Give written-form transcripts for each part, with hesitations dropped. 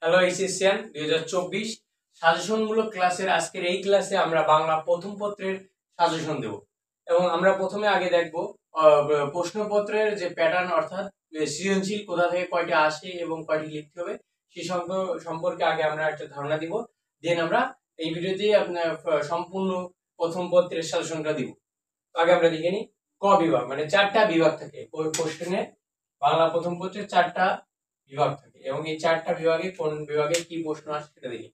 Hello এইচএসসিয়ান 2024 সাজেশনমূলক ক্লাসের আজকের এই ক্লাসে আমরা বাংলা প্রথম পত্রের সাজেশন দেব এবং আমরা প্রথমে আগে দেখব প্রশ্নপত্রের যে প্যাটার্ন অর্থাৎ সৃজনশীল কোথা থেকে কয়টা আসে এবং কয়টি লিখতে হবে সেই সম্পর্কে আগে আমরা একটা ধারণা দিব। দেন আমরা এই ভিডিওতে আপনার সম্পূর্ণ প্রথম পত্রের সাজেশনটা দিব। আগে আমরা দেখে নিই। ক বিভাগ মানে 4টা বিভাগ থাকে ওই কোশ্চেনে। বাংলা প্রথম পত্রের 4টা বিভাগ থাকে এবং এই 4টা বিভাগে কোন বিভাগে কি প্রশ্ন আসে সেটা দেখি।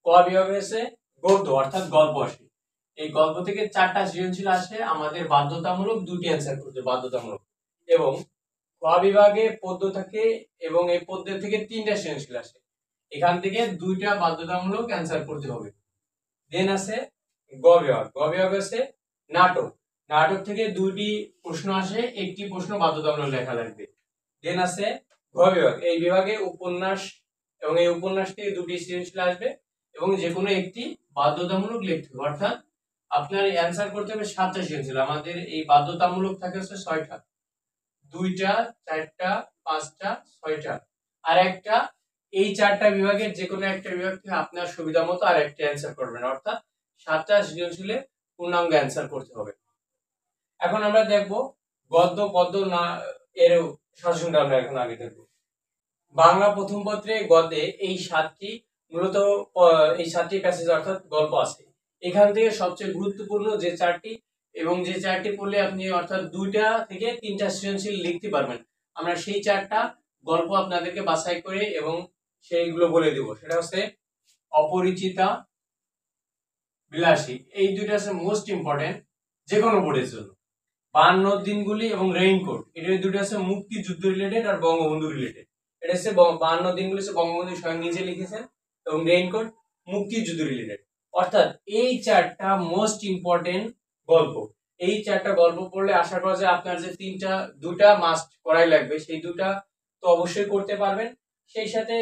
ক বিভাগে আছে গদ্য অর্থাৎ গল্প আসে। এই গল্প থেকে 4টা সৃজনশীল আসে, আমাদের বাধ্যতামূলক দুটি অ্যান্সার করতে বাধ্যতামূলক। এবং ক বিভাগে পদ্য থাকে এবং এই পদ্য থেকে 3টা সৃজনশীল আসে, এখান থেকে 2টা বাধ্যতামূলক অ্যান্সার করতে হবে। দেন আছে গ বিভাগ। গ বিভাগ আছে নাটক। নাটক থেকে 2টি প্রশ্ন আসে, একটি প্রশ্ন বাধ্যতামূলক লেখা লাগবে। দেন আছে ঘ বিভাগ। এই বিভাগে উপন্যাস এবং এই উপন্যাস থেকে 2টি সৃজনশীল আসবে এবং যে কোনো একটি বাধ্যতামূলক লিখতে হবে। অর্থাৎ আপনার অ্যান্সার করতে হবে 7টা সৃজনশীল। আমাদের এই বাধ্যতামূলক থাকে হচ্ছে 6টা, 2টা, 4টা, 5টা, 6টা আর একটা। এই 4টা বিভাগের যে কোনো একটা বিভাগ থেকে আপনার সুবিধা মতো আর একটা অ্যান্সার করবেন, অর্থাৎ 7টা সৃজনশীলে পূর্ণাঙ্গ অ্যান্সার করতে হবে। এখন আমরা দেখব গদ্য পদ্য না এর সাজেশনটা আমরা এখন আগে দেখব। বাংলা প্রথম পত্রে গদ্যে এই 7টি মূলত এই 7টি প্যাসেজ অর্থাৎ গল্প আছে। এখান থেকে সবচেয়ে গুরুত্বপূর্ণ যে 4টি এবং যে 4টি পড়লে আপনি অর্থাৎ 2টা থেকে 3টা সৃজনশীল লিখতে পারবেন, আমরা সেই 4টা গল্প আপনাদেরকে বাছাই করে এবং সেইগুলো বলে দেব। সেটা হচ্ছে অপরিচিতা, বিলাসী। এই দুইটা আছে মোস্ট ইম্পর্টেন্ট যে কোনো বোর্ডের জন্য। 52 দিনগুলি এবং রেইনকোট, এটা দুটো আছে মুক্তিযুদ্ধ রিলেটেড আর বঙ্গবন্ধু রিলেটেড। এটা হচ্ছে 52 দিনগুলি হচ্ছে বঙ্গবন্ধু স্বয়ং নিজে লিখেছেন এবং রেইনকোট মুক্তিযুদ্ধ রিলেটেড। অর্থাৎ এই 4টা মোস্ট ইম্পর্টেন্ট গল্প। এই 4টা গল্প পড়লে আশা করা যায় আপনার যে 2টা মাস্ট করাই লাগবে, সেই 2টা তো অবশ্যই করতে পারবেন। সেই সাথে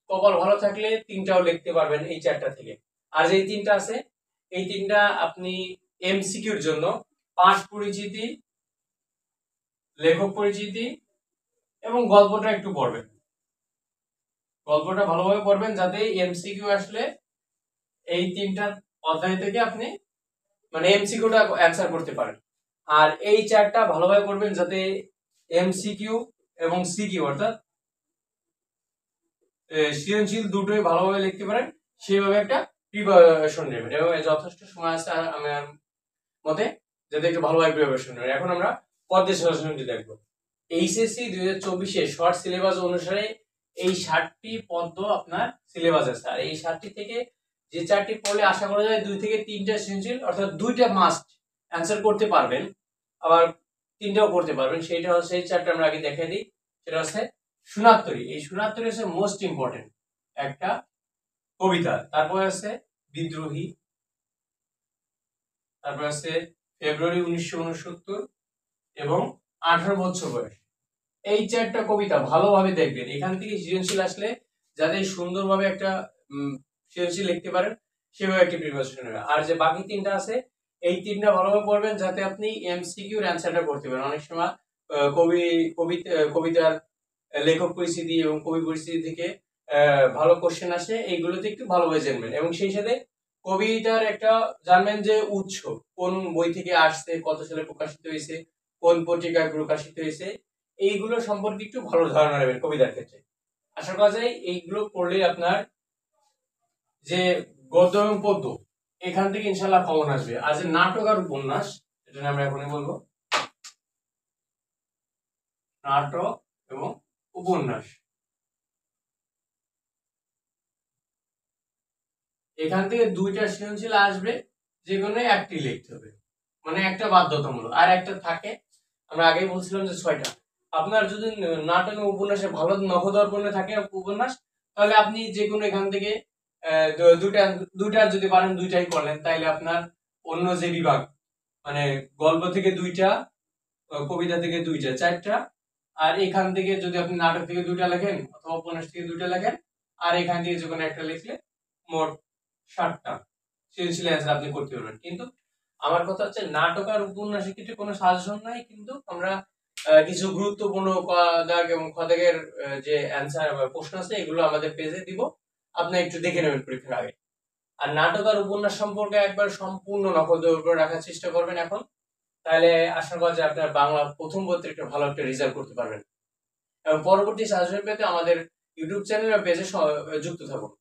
কপাল ভালো থাকলে 3টাও লিখতে পারবেন এই 4টা থেকে। আর যে 3টা আছে এই 3টা আপনি এমসিকিউর জন্য পাঠ পরিচিতি, লেখক পরিচিতি এবং গল্পটা একটু পড়বেন। গল্পটা ভালোভাবে পড়বেন যাতে এমসিকিউ আসলে এই 3টা অধ্যায় থেকে আপনি মানে এমসিকিউটা অ্যানসার করতে পারেন। আর এই 4টা ভালোভাবে পড়বেন যাতে এমসিকিউ এবং সিকিউ অর্থাৎ সৃজনশীল দুটোই ভালোভাবে লিখতে পারেন, সেইভাবে একটা প্রিপারেশন নেবেন এবং যথেষ্ট সময় আছে আমার মতে যাতে একটু ভালোভাবে প্রিপারেশন নেবেন। এখন আমরা পদ্মের সাজেশনটি দেখব। এইচএসসি 2024 শর্ট সিলেবাস অনুসারে এই 7টি পদ্য আপনার সিলেবাস আছে। আর এই 7টি থেকে যে 4টি পড়লে আশা করা যায় 2 থেকে 3টা সৃজনশীল অর্থাৎ 2টা মাস্ট অ্যান্সার করতে পারবেন, আবার 3টাও করতে পারবেন। সেইটা হচ্ছে এই 4টা আমরা আগে দেখিয়ে দিই। সেটা হচ্ছে সুনাত্তরী। এই সুনাত্তরী হচ্ছে মোস্ট ইম্পর্টেন্ট একটা কবিতা। তারপরে আছে বিদ্রোহী, তারপর আছে ফেব্রুয়ারি 1969 এবং 18 বছর বয়স। এই 4টা কবিতা ভালোভাবে দেখবেন, এখান থেকে সৃজনশীল আসলে যাতে সুন্দরভাবে একটা সৃজনশীল লিখতে পারেন সেভাবে একটি প্রিপারেশন নেবেন। আর যে বাকি 3টা আছে এই 3টা ভালোভাবে পড়বেন যাতে আপনি এমসিকিউর অ্যানসারটা করতে পারেন। অনেক সময় কবিতার লেখক পরিচিতি এবং কবি পরিচিতি থেকে ভালো কোশ্চেন আসে, এইগুলোতে একটু ভালোভাবে জানবেন এবং সেই সাথে কবিতার একটা জানবেন যে উৎস কোন বই থেকে আসছে, কত সালে প্রকাশিত হয়েছে, কোন পত্রিকায় প্রকাশিত হয়েছে, এইগুলো সম্পর্কে একটু ভালো ধারণা নেবেন কবিতার ক্ষেত্রে। আশা করা যায় এইগুলো পড়লে আপনার যে গদ্য এবং পদ্য এখান থেকে ইনশাল্লাহ কমন আসবে। আর যে নাটক আর উপন্যাস, এটা আমরা এখনই বলবো। নাটক এবং উপন্যাস এখান থেকে 2টা সৃজনশীল আসবে, যে কোনো একটি লিখতে হবে, মানে একটা বাধ্যতামূলক আর একটা থাকে আমরা আগেই বলছিলাম যে 6টা। আপনার যদি নাটক এবং উপন্যাসে ভালো নখদর্পণে থাকে উপন্যাস, তাহলে আপনি যে কোনো এখান থেকে দুইটা যদি পারেন 2টাই করলেন, তাইলে আপনার অন্য যে বিভাগ মানে গল্প থেকে 2টা, কবিতা থেকে 2টা, 4টা, আর এখান থেকে যদি আপনি নাটক থেকে 2টা লেখেন অথবা উপন্যাস থেকে 2টা লেখেন আর এখান থেকে যে কোনো একটা লিখলে মোট 7টা সৃজনশীল অ্যান্সার আপনি করতে পারবেন। কিন্তু আমার কথা হচ্ছে নাটক আর উপন্যাসের ক্ষেত্রে কোনো সাজেশন নাই, কিন্তু আমরা কিছু গুরুত্বপূর্ণ ক দাগ এবং খ দাগের যে অ্যান্সার বা প্রশ্ন আছে এগুলো আমাদের পেজে দিব, আপনি একটু দেখে নেবেন পরীক্ষার আগে। আর নাটক আর উপন্যাস সম্পর্কে একবার সম্পূর্ণ নকল করে রাখার চেষ্টা করবেন এখন, তাহলে আশা করা যায় আপনার বাংলা প্রথম পত্রে একটা ভালো একটা রেজাল্ট করতে পারবেন। এবং পরবর্তী সাজেশন পেতে আমাদের ইউটিউব চ্যানেল বা পেজে যুক্ত থাকুন।